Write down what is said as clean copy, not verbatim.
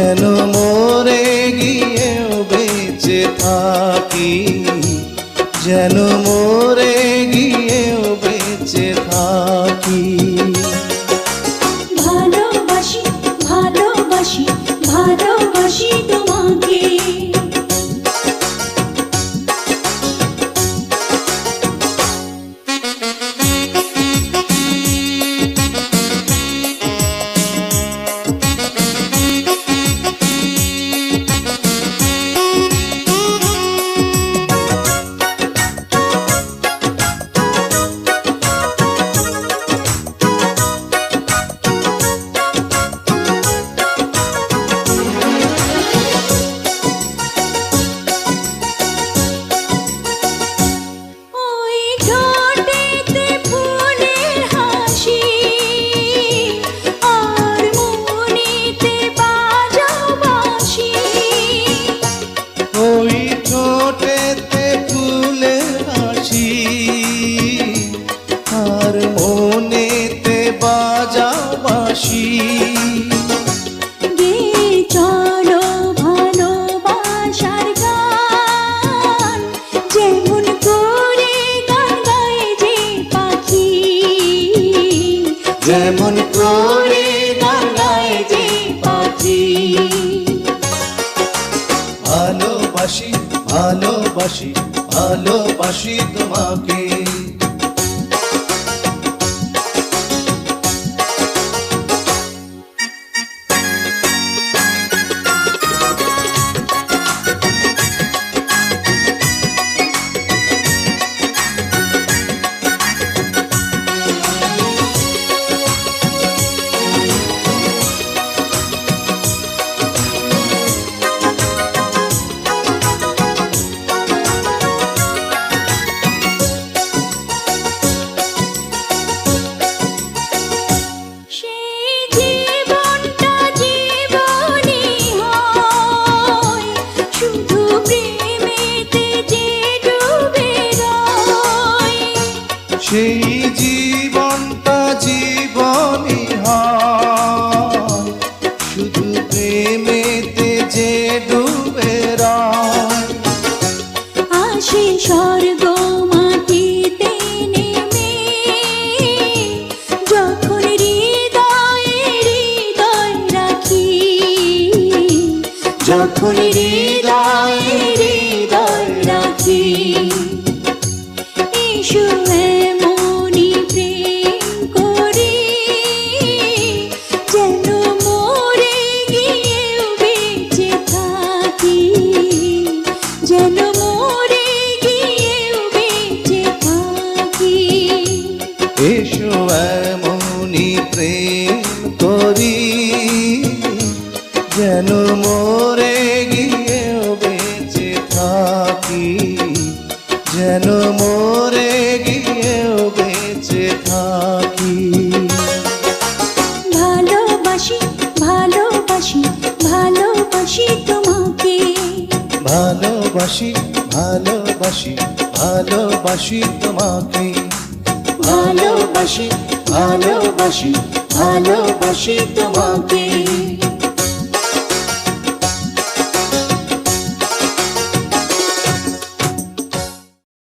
যেন মরে গিয়েও বেঁচে থাকি, যেন মরে গিয়েও বেঁচে থাকি। ভালোবাসি ভালোবাসি ভালোবাসি তোমাকে। চলো ভালোবাসার গান, যেমন করে গান গায় যে পাখি, যেমন করে গান গায় যে পাখি। ভালোবাসি ভালোবাসি ভালোবাসি তোমাকে। সেই জীবনটা জীবনই হয়, শুধু প্রেমেতে যে ডুবে রয়। আসে স্বর্গ মাটিতে নেমে, যখন হৃদয়ে হৃদয় রাখি, যখন হৃদয়ে হৃদয় রাখি। এসো এমনি প্রেম করি, যেন মরে গিয়েও বেঁচে থাকি, যেন মরে গিয়েও বেঁচে থাকি। এসো এমনি প্রেম করি, যেন মরে গিয়েও বেঁচে থাকি, যেন মরে গিয়েও বেঁচে থাকি। ভালোবাসি ভালোবাসি ভালোবাসি তোমাকে। ভালোবাসি ভালোবাসি ভালোবাসি তোমাকে। ভালোবাসি ভালোবাসি ভালোবাসি তোমাকে।